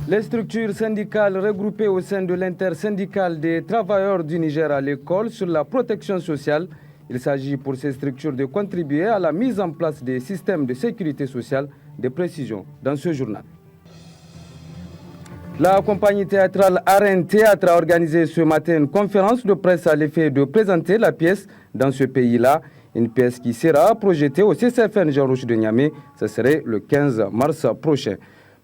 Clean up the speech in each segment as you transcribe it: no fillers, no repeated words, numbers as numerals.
Les structures syndicales regroupées au sein de l'intersyndicale des travailleurs du Niger à l'école sur la protection sociale. Il s'agit pour ces structures de contribuer à la mise en place des systèmes de sécurité sociale. Des précisions dans ce journal. La compagnie théâtrale Arène Théâtre a organisé ce matin une conférence de presse à l'effet de présenter la pièce dans ce pays-là. Une pièce qui sera projetée au CCFN Jean-Rouch de Niamey. Ce serait le 15 mars prochain.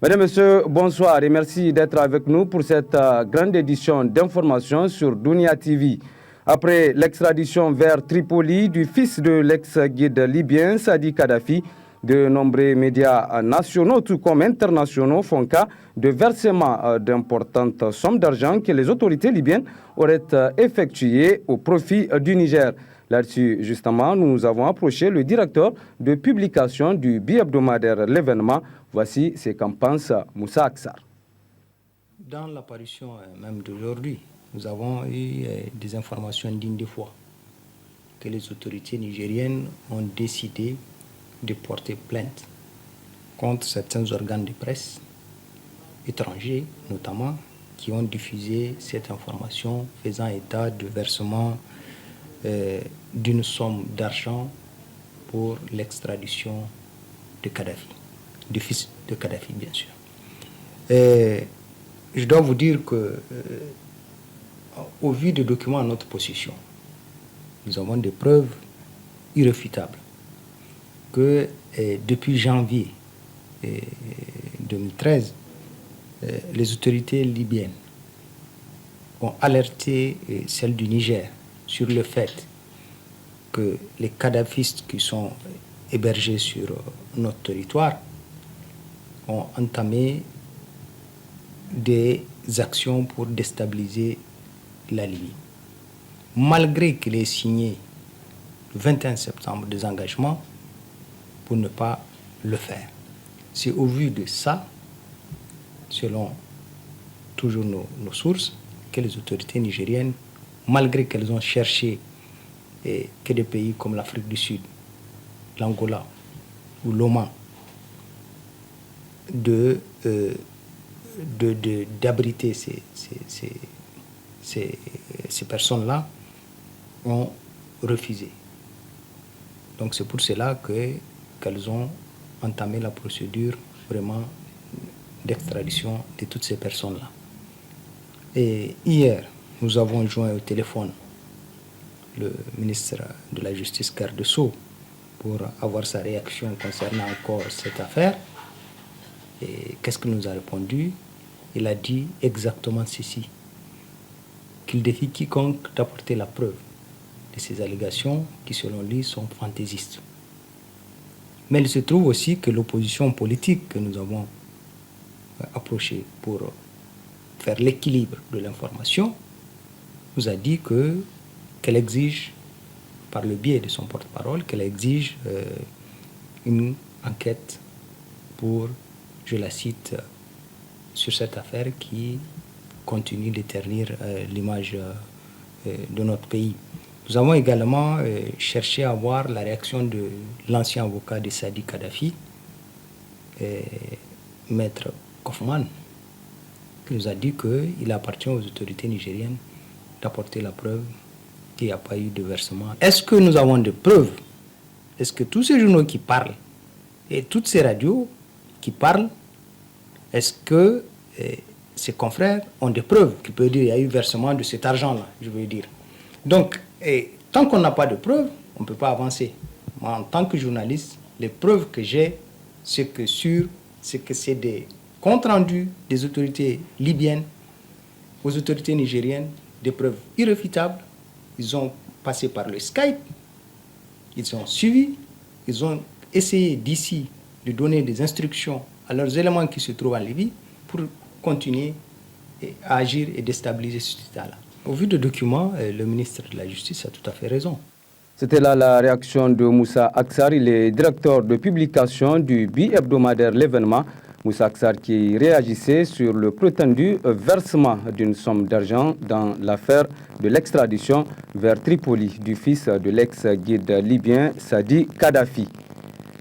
Mesdames et messieurs, bonsoir et merci d'être avec nous pour cette grande édition d'information sur Dunia TV. Après l'extradition vers Tripoli du fils de l'ex-guide libyen Sadi Kadhafi, de nombreux médias nationaux tout comme internationaux font cas de versement d'importantes sommes d'argent que les autorités libyennes auraient effectuées au profit du Niger. Là-dessus, justement, nous avons approché le directeur de publication du bi-hebdomadaire L'événement. Voici ce qu'en pense Moussa Aksar. Dans l'apparition même d'aujourd'hui, nous avons eu des informations dignes de foi que les autorités nigériennes ont décidé de porter plainte contre certains organes de presse étrangers, notamment, qui ont diffusé cette information faisant état de versement d'une somme d'argent pour l'extradition de Kadhafi, du fils de Kadhafi, bien sûr. Je dois vous dire que, au vu des documents à notre possession, nous avons des preuves irréfutables que depuis janvier 2013, les autorités libyennes ont alerté celles du Niger sur le fait que les kadhafistes qui sont hébergés sur notre territoire ont entamé des actions pour déstabiliser la Libye. Malgré qu'il ait signé le 21 septembre des engagements pour ne pas le faire. C'est au vu de ça, selon toujours nos sources, que les autorités nigériennes, malgré qu'elles ont cherché que des pays comme l'Afrique du Sud, l'Angola ou l'Oman, d'abriter ces personnes-là, ont refusé. Donc c'est pour cela qu'elles ont entamé la procédure vraiment d'extradition de toutes ces personnes-là. Et hier, nous avons joint au téléphone le ministre de la Justice, Garde Sceaux, pour avoir sa réaction concernant encore cette affaire. Et qu'est-ce qu'il nous a répondu? Il a dit exactement ceci, qu'il défie quiconque d'apporter la preuve de ces allégations qui, selon lui, sont fantaisistes. Mais il se trouve aussi que l'opposition politique que nous avons approchée pour faire l'équilibre de l'information nous a dit qu'elle exige, par le biais de son porte-parole, qu'elle exige une enquête pour, je la cite, sur cette affaire qui continue de ternir l'image de notre pays. Nous avons également cherché à avoir la réaction de l'ancien avocat de Sadi Kadhafi, Maître Kaufman, qui nous a dit qu'il appartient aux autorités nigériennes d'apporter la preuve qu'il n'y a pas eu de versement. Est-ce que nous avons des preuves? Est-ce que tous ces journaux qui parlent et toutes ces radios qui parlent, est-ce que ses confrères ont des preuves qui peuvent dire qu'il y a eu versement de cet argent-là, je veux dire. Donc, tant qu'on n'a pas de preuves, on ne peut pas avancer. Moi, en tant que journaliste, les preuves que j'ai, c'est que c'est des comptes rendus des autorités libyennes aux autorités nigériennes, des preuves irréfutables. Ils ont passé par le Skype, ils ont suivi, ils ont essayé d'ici de donner des instructions à leurs éléments qui se trouvent en Libye pour continuer à agir et déstabiliser ce état-là. Au vu des documents, le ministre de la Justice a tout à fait raison. C'était là la réaction de Moussa Aksar, il est directeur de publication du bi-hebdomadaire L'événement. Moussa Aksar qui réagissait sur le prétendu versement d'une somme d'argent dans l'affaire de l'extradition vers Tripoli du fils de l'ex-guide libyen Sadi Kadhafi.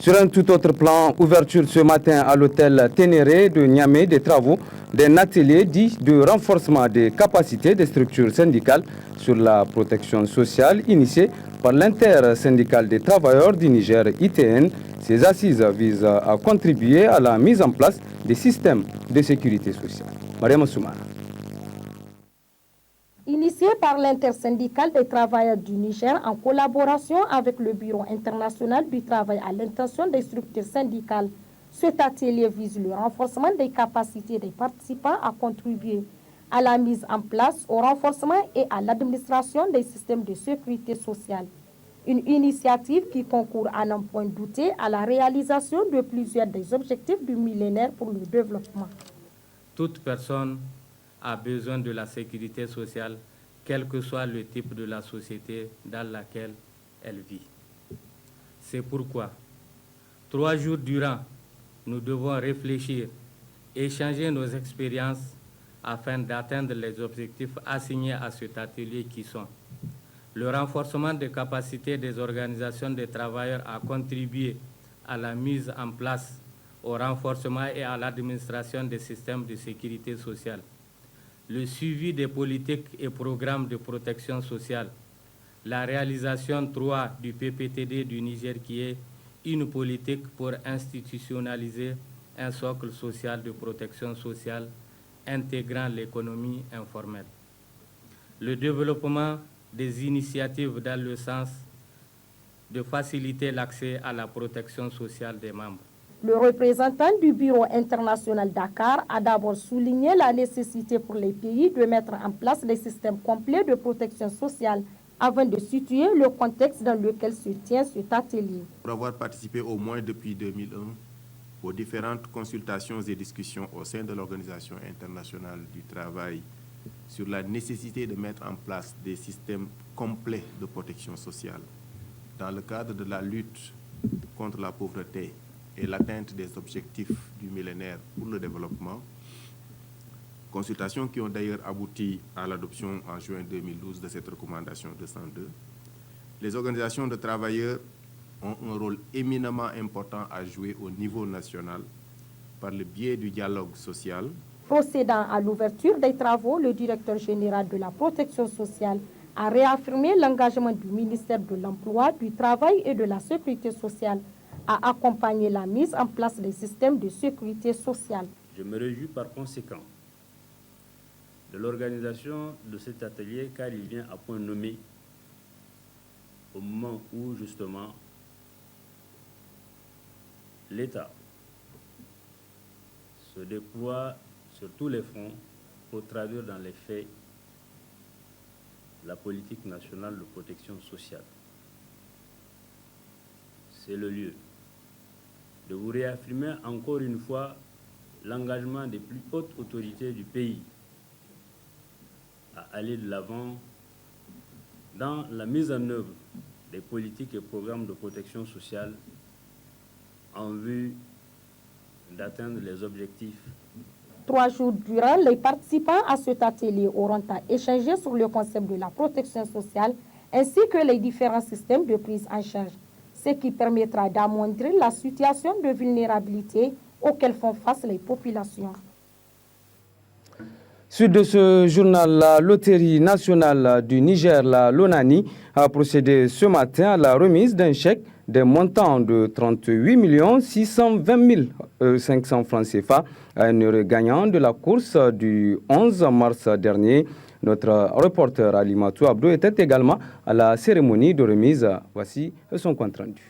Sur un tout autre plan, ouverture ce matin à l'hôtel Ténéré de Niamey des travaux d'un atelier dit de renforcement des capacités des structures syndicales sur la protection sociale initiée par l'intersyndicale des travailleurs du Niger ITN. Ces assises visent à contribuer à la mise en place des systèmes de sécurité sociale. Mariam Soumana. Initié par l'intersyndicale des travailleurs du Niger en collaboration avec le Bureau international du travail à l'intention des structures syndicales, cet atelier vise le renforcement des capacités des participants à contribuer à la mise en place, au renforcement et à l'administration des systèmes de sécurité sociale. Une initiative qui concourt à n'en point douter à la réalisation de plusieurs des objectifs du millénaire pour le développement. Toute personne a besoin de la sécurité sociale, quel que soit le type de la société dans laquelle elle vit. C'est pourquoi, 3 jours durant, nous devons réfléchir, échanger nos expériences afin d'atteindre les objectifs assignés à cet atelier qui sont le renforcement des capacités des organisations des travailleurs à contribuer à la mise en place, au renforcement et à l'administration des systèmes de sécurité sociale, le suivi des politiques et programmes de protection sociale, la réalisation 3 du PPTD du Niger qui est une politique pour institutionnaliser un socle social de protection sociale intégrant l'économie informelle, le développement des initiatives dans le sens de faciliter l'accès à la protection sociale des membres. Le représentant du Bureau international Dakar a d'abord souligné la nécessité pour les pays de mettre en place des systèmes complets de protection sociale avant de situer le contexte dans lequel se tient cet atelier. Pour avoir participé au moins depuis 2001 aux différentes consultations et discussions au sein de l'Organisation internationale du travail sur la nécessité de mettre en place des systèmes complets de protection sociale dans le cadre de la lutte contre la pauvreté et l'atteinte des objectifs du millénaire pour le développement, consultations qui ont d'ailleurs abouti à l'adoption en juin 2012 de cette recommandation 202, les organisations de travailleurs ont un rôle éminemment important à jouer au niveau national par le biais du dialogue social. Procédant à l'ouverture des travaux, le directeur général de la protection sociale a réaffirmé l'engagement du ministère de l'Emploi, du Travail et de la Sécurité sociale à accompagner la mise en place des systèmes de sécurité sociale. Je me réjouis par conséquent de l'organisation de cet atelier car il vient à point nommé au moment où justement l'État se déploie sur tous les fronts pour traduire dans les faits la politique nationale de protection sociale. C'est le lieu de vous réaffirmer encore une fois l'engagement des plus hautes autorités du pays à aller de l'avant dans la mise en œuvre des politiques et programmes de protection sociale en vue d'atteindre les objectifs. 3 jours durant, les participants à cet atelier auront à échanger sur le concept de la protection sociale ainsi que les différents systèmes de prise en charge, ce qui permettra d'amoindrir la situation de vulnérabilité auxquelles font face les populations. Suite de ce journal, la Loterie nationale du Niger, la LONANI, a procédé ce matin à la remise d'un chèque d'un montant de 38 620 500 francs CFA à un heureux gagnant de la course du 11 mars dernier. Notre reporter Ali Matou Abdou était également à la cérémonie de remise. Voici son compte rendu.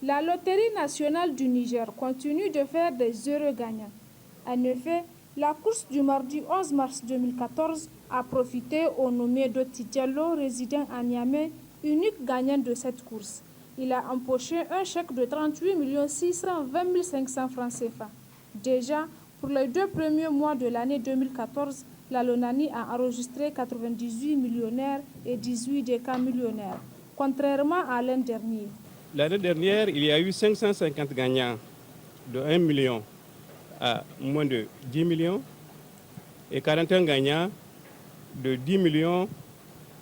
La Loterie nationale du Niger continue de faire des heureux gagnants. En effet, la course du mardi 11 mars 2014 a profité au nommé Doti Diallo, résident à Niamey, unique gagnant de cette course. Il a empoché un chèque de 38 620 500 francs CFA. Déjà, pour les 2 premiers mois de l'année 2014, la LONANI a enregistré 98 millionnaires et 18 décas millionnaires, contrairement à l'an dernier. L'année dernière, il y a eu 550 gagnants de 1 million à moins de 10 millions et 41 gagnants de 10 millions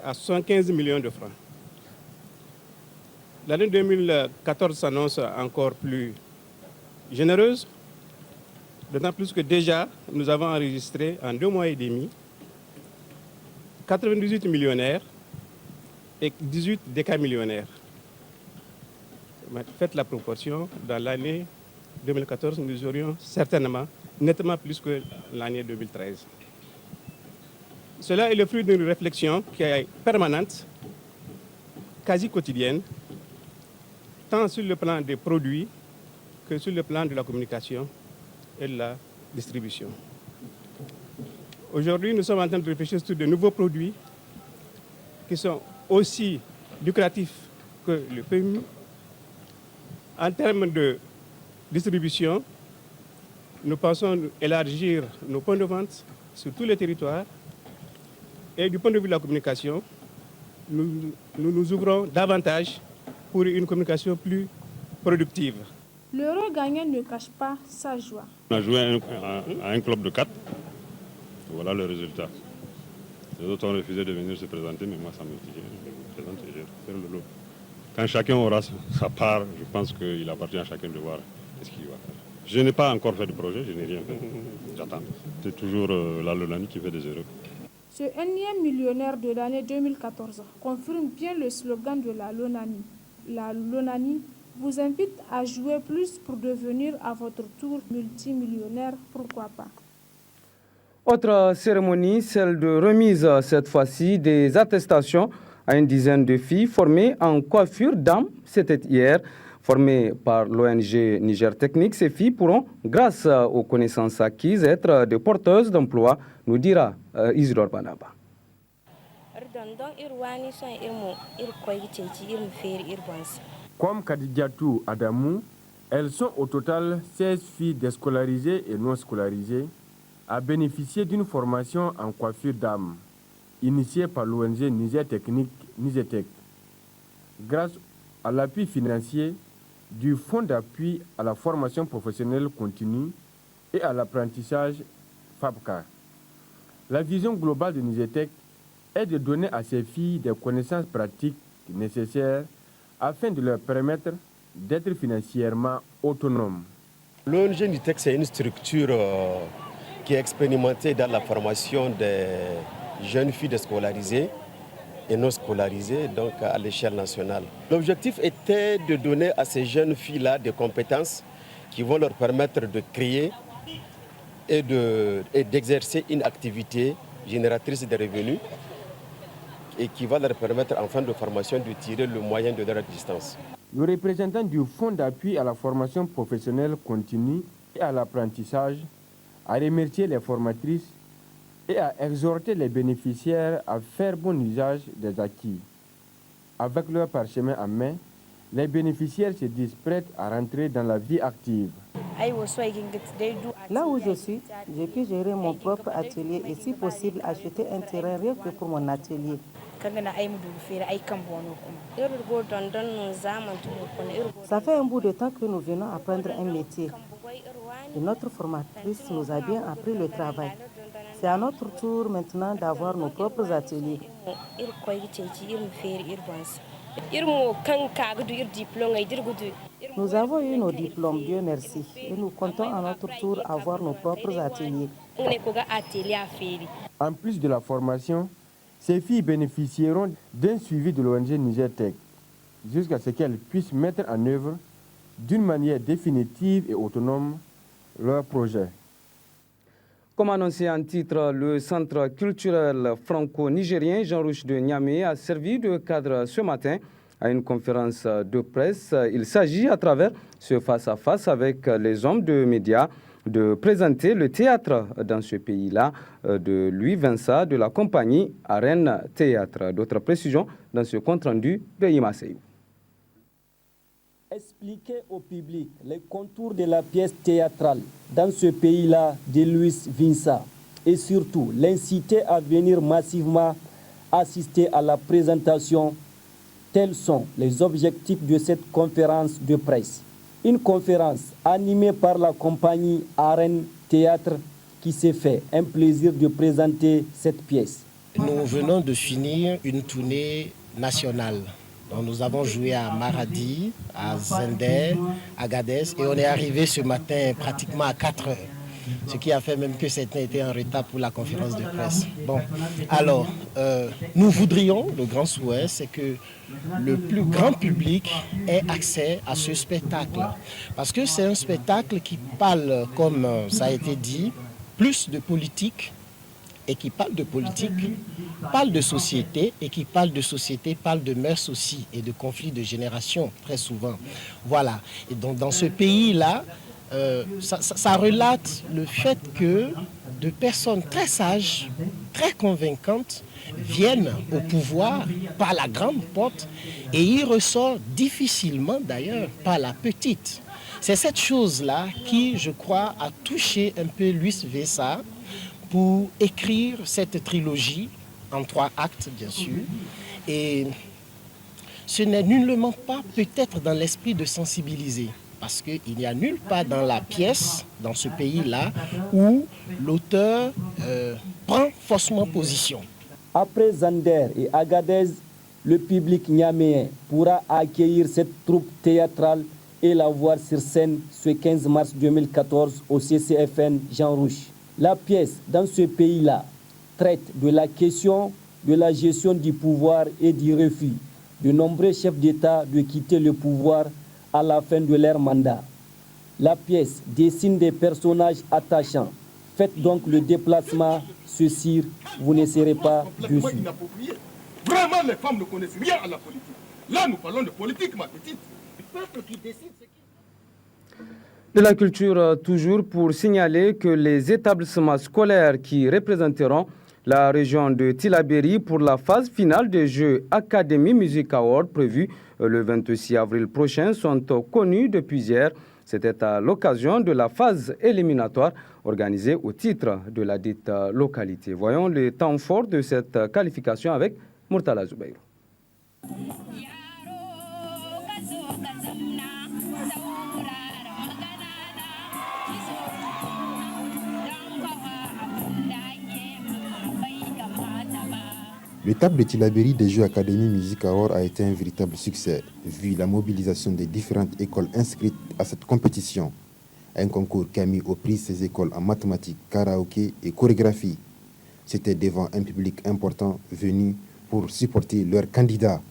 à 75 millions de francs. L'année 2014 s'annonce encore plus généreuse, d'autant plus que déjà nous avons enregistré en 2 mois et demi 98 millionnaires et 18 décamillionnaires. Faites la proportion, dans l'année 2014, nous aurions certainement nettement plus que l'année 2013. Cela est le fruit d'une réflexion qui est permanente, quasi quotidienne, tant sur le plan des produits que sur le plan de la communication et de la distribution. Aujourd'hui, nous sommes en train de réfléchir sur de nouveaux produits qui sont aussi lucratifs que le PMU. En termes de distribution, nous pensons élargir nos points de vente sur tous les territoires. Et du point de vue de la communication, nous nous ouvrons davantage pour une communication plus productive. L'euro gagnant ne cache pas sa joie. On a joué à un club de 4. Voilà le résultat. Les autres ont refusé de venir se présenter, mais moi ça me dit, je me présente et je vais faire le lot. Quand chacun aura sa part, je pense qu'il appartient à chacun de voir ce qu'il va faire. Je n'ai pas encore fait de projet, je n'ai rien fait. J'attends. C'est toujours la Lonani qui fait des erreurs. Ce énième millionnaire de l'année 2014 confirme bien le slogan de la Lonani. La Lonani vous invite à jouer plus pour devenir à votre tour multimillionnaire, pourquoi pas. Autre cérémonie, celle de remise cette fois-ci des attestations à une dizaine de filles formées en coiffure d'âme. C'était hier. Formées par l'ONG Niger Technique, ces filles pourront, grâce aux connaissances acquises, être des porteuses d'emploi, nous dira Isidore Banaba. Comme Kadidiatou Adamou, elles sont au total 16 filles déscolarisées et non scolarisées à bénéficier d'une formation en coiffure d'âme, initiée par l'ONG Niger Technique Nigetech. Grâce à l'appui financier du Fonds d'appui à la formation professionnelle continue et à l'apprentissage FABCA. La vision globale de Nigetech est de donner à ces filles des connaissances pratiques nécessaires afin de leur permettre d'être financièrement autonomes. L'ONG Nigetech, c'est une structure qui est expérimentée dans la formation des jeunes filles déscolarisées et non scolarisées, donc à l'échelle nationale. L'objectif était de donner à ces jeunes filles-là des compétences qui vont leur permettre de créer et d'exercer une activité génératrice de revenus et qui va leur permettre en fin de formation de tirer le moyen de leur existence. Le représentant du Fonds d'appui à la formation professionnelle continue et à l'apprentissage a remercié les formatrices et a exhorté les bénéficiaires à faire bon usage des acquis. Avec leur parchemin en main, les bénéficiaires se disent prêts à rentrer dans la vie active. Là où je suis, j'ai pu gérer mon propre atelier et si possible acheter un terrain rien que pour mon atelier. Ça fait un bout de temps que nous venons apprendre un métier. Et notre formatrice nous a bien appris le travail. C'est à notre tour maintenant d'avoir nos propres ateliers. Nous avons eu nos diplômes, Dieu merci, et nous comptons à notre tour avoir nos propres ateliers. En plus de la formation, ces filles bénéficieront d'un suivi de l'ONG Niger Tech, jusqu'à ce qu'elles puissent mettre en œuvre d'une manière définitive et autonome leur projet. Comme annoncé en titre, le centre culturel franco-nigérien Jean-Rouch de Niamey a servi de cadre ce matin à une conférence de presse. Il s'agit, à travers ce face-à-face avec les hommes de médias, de présenter le théâtre dans ce pays-là de Louis Vincent de la compagnie Arène Théâtre. D'autres précisions dans ce compte-rendu de Imaseyou. Expliquer au public les contours de la pièce théâtrale dans ce pays-là de Louis Vincent et surtout l'inciter à venir massivement assister à la présentation. Tels sont les objectifs de cette conférence de presse. Une conférence animée par la compagnie Arène Théâtre qui s'est fait un plaisir de présenter cette pièce. nous venons de finir une tournée nationale. Donc nous avons joué à Maradi, à Zender, à Agadez et on est arrivé ce matin pratiquement à 4 heures. Ce qui a fait même que certains étaient en retard pour la conférence de presse. Bon, alors, nous voudrions, le grand souhait, c'est que le plus grand public ait accès à ce spectacle. Parce que c'est un spectacle qui parle, comme ça a été dit, plus de politique, et qui parle de politique, parle de société, et qui parle de société, parle de mœurs aussi, et de conflits de génération, très souvent. Voilà. Et donc, dans ce pays-là, ça relate le fait que de personnes très sages, très convaincantes, viennent au pouvoir par la grande porte et y ressortent difficilement d'ailleurs par la petite. C'est cette chose-là qui, je crois, a touché un peu Luis Vessa pour écrire cette trilogie en 3 actes, bien sûr. Et ce n'est nullement pas peut-être dans l'esprit de sensibiliser. Parce qu'il n'y a nulle part dans la pièce, dans ce pays-là, où l'auteur prend faussement position. Après Zander et Agadez, le public niaméen pourra accueillir cette troupe théâtrale et la voir sur scène ce 15 mars 2014 au CCFN Jean Rouch. La pièce, dans ce pays-là, traite de la question de la gestion du pouvoir et du refus de nombreux chefs d'État de quitter le pouvoir à la fin de leur mandat. La pièce dessine des personnages attachants. Faites donc le déplacement, ceci, vous ne serez pas dessus. Vraiment, les femmes ne connaissent rien à la politique. Là, nous parlons de politique, ma petite. Le peuple qui décide ce qui... De la culture, toujours pour signaler que les établissements scolaires qui représenteront la région de Tillabéri pour la phase finale des Jeux Academy Music Award prévus le 26 avril prochain sont connus depuis hier. C'était à l'occasion de la phase éliminatoire organisée au titre de la dite localité. Voyons les temps forts de cette qualification avec Murtala Zoubaïrou. L'étape de Tillabéri des Jeux Académie Music Award a été un véritable succès, vu la mobilisation des différentes écoles inscrites à cette compétition. Un concours qui a mis aux prises ces écoles en mathématiques, karaoké et chorégraphie. C'était devant un public important venu pour supporter leurs candidats.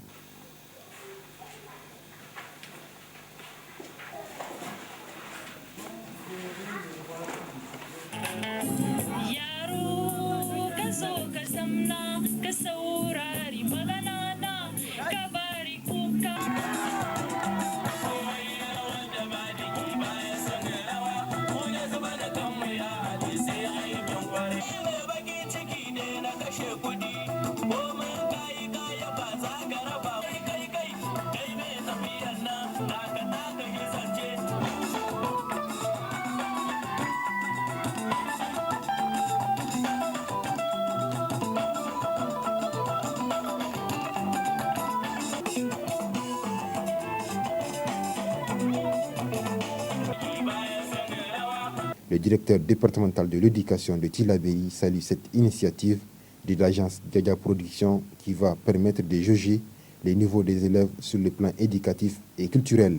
Le directeur départemental de l'éducation de Tillabéri salue cette initiative de l'agence Djadia Production qui va permettre de jauger les niveaux des élèves sur le plan éducatif et culturel.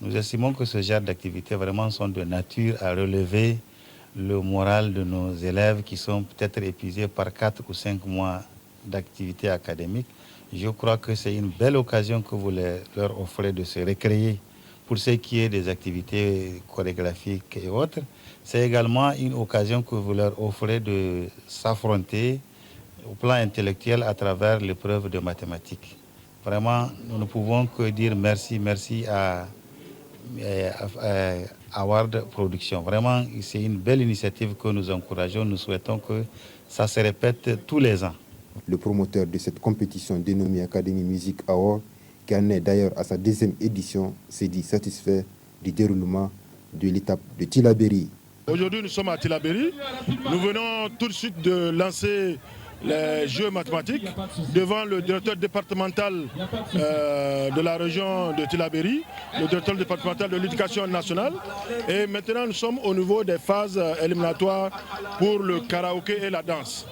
Nous estimons que ce genre d'activités vraiment sont de nature à relever le moral de nos élèves qui sont peut-être épuisés par 4 ou 5 mois d'activité académique. Je crois que c'est une belle occasion que vous leur offrez de se récréer pour ce qui est des activités chorégraphiques et autres. C'est également une occasion que vous leur offrez de s'affronter au plan intellectuel à travers l'épreuve de mathématiques. Vraiment, nous ne pouvons que dire merci à Award Production. Vraiment, c'est une belle initiative que nous encourageons. Nous souhaitons que ça se répète tous les ans. Le promoteur de cette compétition dénommée Academy Music Award, qui en est d'ailleurs à sa 2e édition, s'est dit satisfait du déroulement de l'étape de Tillabéri. Aujourd'hui, nous sommes à Tillabéri. Nous venons tout de suite de lancer les Jeux mathématiques devant le directeur départemental de la région de Tillabéri, le directeur départemental de l'éducation nationale. Et maintenant, nous sommes au niveau des phases éliminatoires pour le karaoké et la danse.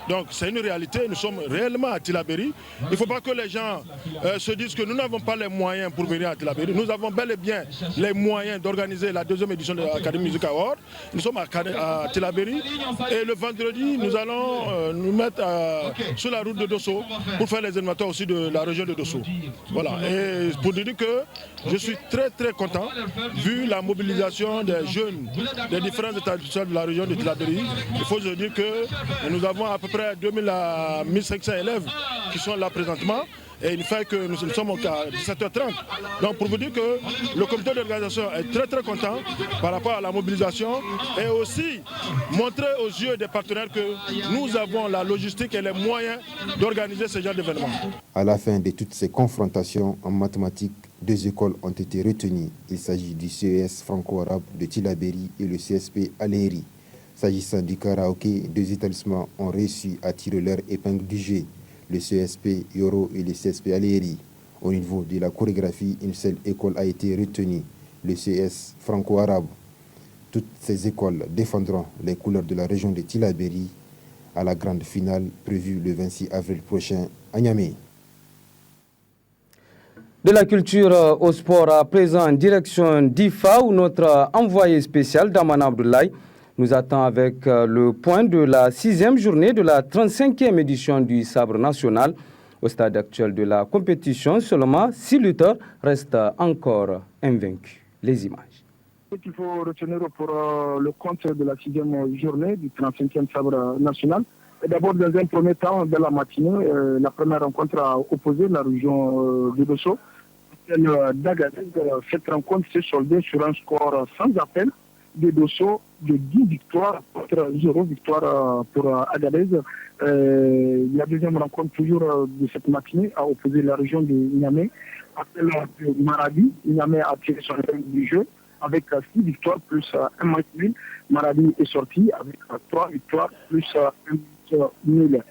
Donc c'est une réalité, nous sommes réellement à Tillabéri. Il ne faut pas que les gens se disent que nous n'avons pas les moyens pour venir à Tillabéri. Nous avons bel et bien les moyens d'organiser la deuxième édition de l'Académie Music Award. Nous sommes à Tillabéri et le vendredi, nous allons nous mettre sur la route de Dosso pour faire les animateurs aussi de la région de Dosso. Voilà, et pour dire que je suis très très content vu la mobilisation des jeunes des différents établissements de la région de Tillabéri. Il faut se dire que nous avons à peu près 2000 à 1500 élèves qui sont là présentement. Et il fait que nous sommes à 17h30. Donc pour vous dire que le comité d'organisation est très très content par rapport à la mobilisation et aussi montrer aux yeux des partenaires que nous avons la logistique et les moyens d'organiser ce genre d'événements. À la fin de toutes ces confrontations en mathématiques, 2 écoles ont été retenues. Il s'agit du CES franco-arabe de Tillabéri et le CSP Aléry. S'agissant du karaoké, 2 établissements ont réussi à tirer leur épingle du jeu. Le CSP Yoro et le CSP Aléry. Au niveau de la chorégraphie, une seule école a été retenue, le CS franco-arabe. Toutes ces écoles défendront les couleurs de la région de Tillabéri à la grande finale prévue le 26 avril prochain à Niamey. De la culture au sport, à présent en direction d'IFA, où notre envoyé spécial Damana Abdoulaye nous attend avec le point de la 6e journée de la 35e édition du Sabre national. Au stade actuel de la compétition, seulement 6 lutteurs restent encore invaincus. Les images. Ce qu'il faut retenir pour le compte de la 6e journée du 35e Sabre national, d'abord dans un premier temps de la matinée, la première rencontre a opposé la région de Dosso. Cette rencontre s'est soldée sur un score sans appel de Dosso de 10 victoires contre 0 victoire pour Agadez. La deuxième rencontre toujours de cette matinée a opposé la région de Niamey à celle de Maradi. Niamey a tiré son épingle du jeu avec 6 victoires plus un match nul. Maradi est sorti avec 3 victoires plus un match nul.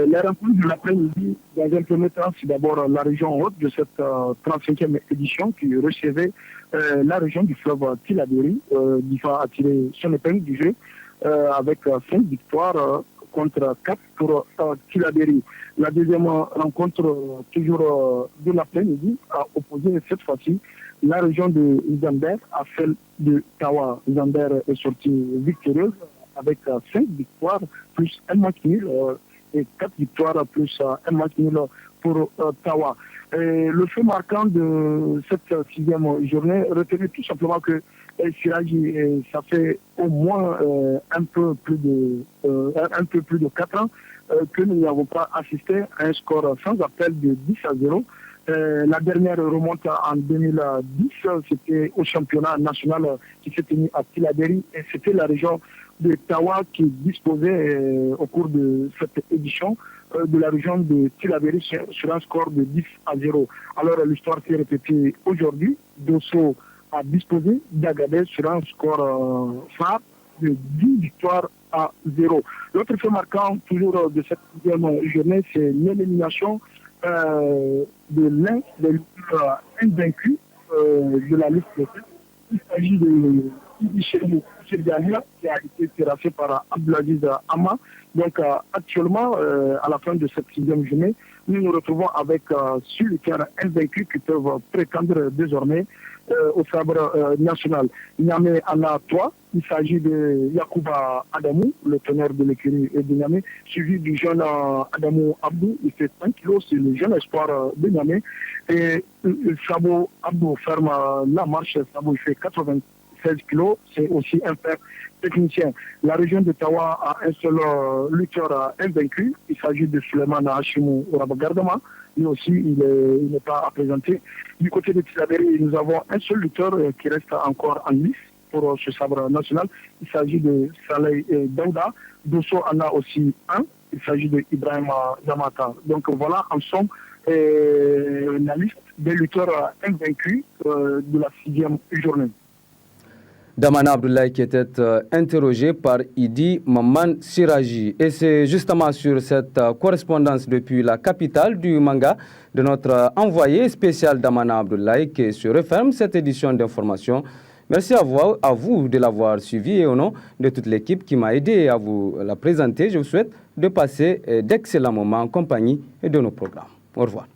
La rencontre de l'après-midi, dans un premier temps, c'est d'abord la région haute de cette 35e édition qui recevait la région du fleuve Tillabéri. Difa a tiré son épingle du jeu avec 5 victoires contre 4 pour Tillabéri. La deuxième rencontre, toujours de l'après-midi, a opposé cette fois-ci la région de Zander à celle de Tawa. Zander est sortie victorieuse avec 5 victoires plus un match nul. Et 4 victoires plus un match nul pour Tawa. Le fait marquant de cette 6e journée, retenez tout simplement que Siraji, ça fait au moins un peu plus de 4 ans que nous n'avons pas assisté à un score sans appel de 10-0. La dernière remonte en 2010, c'était au championnat national qui s'est tenu à Tillabéri et c'était la région de Tawa qui disposait au cours de cette édition de la région de Tillabéri sur un score de 10-0. Alors l'histoire s'est répétée aujourd'hui. Dosso a disposé d'Agadez sur un score phare de 10 victoires à 0. L'autre fait marquant toujours de cette deuxième journée, c'est l'élimination de l'un des lutteurs invaincus de la liste de tête. Il s'agit de Ibichelou Chirgania qui a été terrassé par Abdelaziz Ama. Donc actuellement, à la fin de cette 6e journée, nous nous retrouvons avec 6 lutteurs invaincus qui peuvent prétendre désormais au sabre national. Niamey en a 3. Il s'agit de Yacouba Adamou, le teneur de l'écurie de Niamey, suivi du jeune Adamou Abdou. Il fait 5 kilos, c'est le jeune espoir de Niamey. Et Sabo Abdou ferme la marche. Sabo fait 96 kilos, c'est aussi un père technicien. La région de Tawa a un seul lutteur invaincu. Il s'agit de Suleiman Hashimou Rabagardama. Lui aussi, il n'est pas à présenter. Du côté de Tillabéri, nous avons un seul lutteur qui reste encore en lice pour ce sabre national. Il s'agit de Saleh Daouda. Dosso en a aussi un. Il s'agit de Ibrahim Zamata. Donc voilà, en somme, la liste des lutteurs invaincus de la 6e journée. Damana Abdoulaye qui était interrogé par Idi Maman Siraji. Et c'est justement sur cette correspondance depuis la capitale du manga de notre envoyé spécial Damana Abdoulaye que se referme cette édition d'information. Merci à vous de l'avoir suivi et au nom de toute l'équipe qui m'a aidé à vous la présenter, je vous souhaite de passer d'excellents moments en compagnie de nos programmes. Au revoir.